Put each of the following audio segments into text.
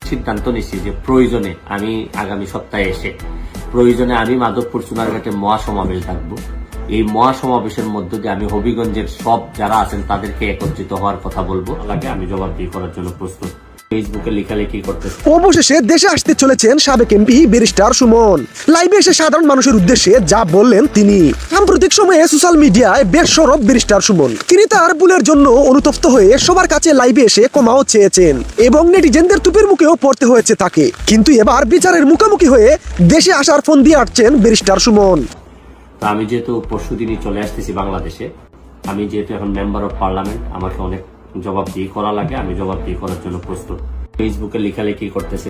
সিদ্ধান্ত নিচ্ছি যে প্রয়োজনে আমি আগামী সপ্তাহে এসে আমি মাধবপুর চুনারঘাটে মহাসমাবেশ ডাকবো। এই মহাসমাবেশের মধ্য দিয়ে আমি হবিগঞ্জের সব যারা আছেন তাদেরকে একত্রিত হওয়ার কথা বলবো। লাগে আমি জবাবদিহি করার জন্য প্রস্তুত। ফেসবুকে লেখালেখি করতেছে। অবশেষে দেশে আসতে চলেছেন সাবেক এমপি ব্যারিস্টার সুমন। লাইভে এসে সাধারণ মানুষের উদ্দেশ্যে যা বললেন তিনি। সাম্প্রতিক সময়ে সোশ্যাল মিডিয়ায় বেশ সরব ব্যারিস্টার সুমন। তিনি তার ভুলের জন্য অনুতপ্ত হয়ে সবার কাছে লাইভে এসে ক্ষমাও চেয়েছেন এবং নেটিজেনদের তুপের মুখেও পড়তে হয়েছে তাকে। কিন্তু এবার বিচারের মুখোমুখি হয়ে দেশে আসার ফোন দিয়ে আসছেন ব্যারিস্টার সুমন। আমি যেহেতু পরশুদিনই চলে আসতেছি বাংলাদেশে, আমি যেহেতু এখন মেম্বার অফ পার্লামেন্ট, আমাকে অনেক জবাবদিহি করা লাগে, আমি জবাবদিহি করার জন্য প্রস্তুত। ফেসবুকে লেখালেখি করতেছে।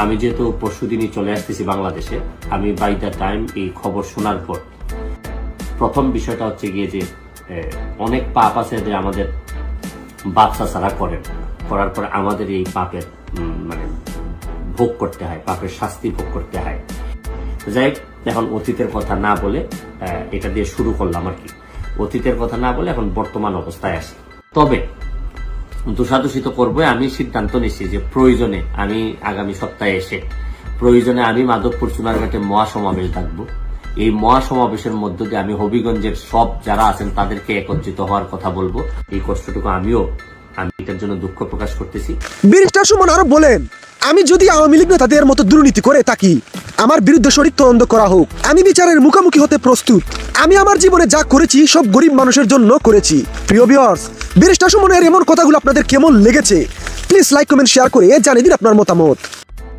আমি যেহেতু পরশুদিনই চলে আসতেছি বাংলাদেশে, আমি বাই দ্য টাইম এই খবর শোনার পর প্রথম বিষয়টা হচ্ছে গিয়ে যে অনেক পাপ আছে যে আমাদের বাচ্চা ছাড়া করার পরে আমাদের এই পাপের ভোগ করতে হয়, পাপের শাস্তি ভোগ করতে হয়। যাই এখন অতীতের কথা না বলে এটা দিয়ে শুরু করলাম আর কি। অতীতের কথা না বলে এখন বর্তমান অবস্থায় আসি। তবে দোষাদোষিত করবো, আমি সিদ্ধান্ত নিচ্ছি যে প্রয়োজনে আমি আগামী সপ্তাহে এসে আমি মাধবপুর চুনারঘাটে মহাসমাবেশ ডাকবো। এই মহাসমাবেশের মধ্য দিয়ে আমি হবিগঞ্জের সব যারা আছেন তাদেরকে একত্রিত হওয়ার কথা বলবো। এই কষ্টটুকু আমি এটার জন্য দুঃখ প্রকাশ করতেছি। ব্যারিস্টার সুমন আরো বলেন, আমি যদি আওয়ামী লীগ নেতাদের মতো দুর্নীতি করে থাকি, আমার বিরুদ্ধে সঠিক তদন্ত করা হোক। আমি বিচারের মুখোমুখি হতে প্রস্তুত। আমি আমার জীবনে যা করেছি সব গরিব মানুষের জন্য করেছি। প্রিয় ভিউয়ার্স, ব্যারিস্টার সুমনের এমন কথাগুলো আপনাদের কেমন লেগেছে প্লিজ লাইক কমেন্ট শেয়ার করে জানিয়ে দিন আপনার মতামত।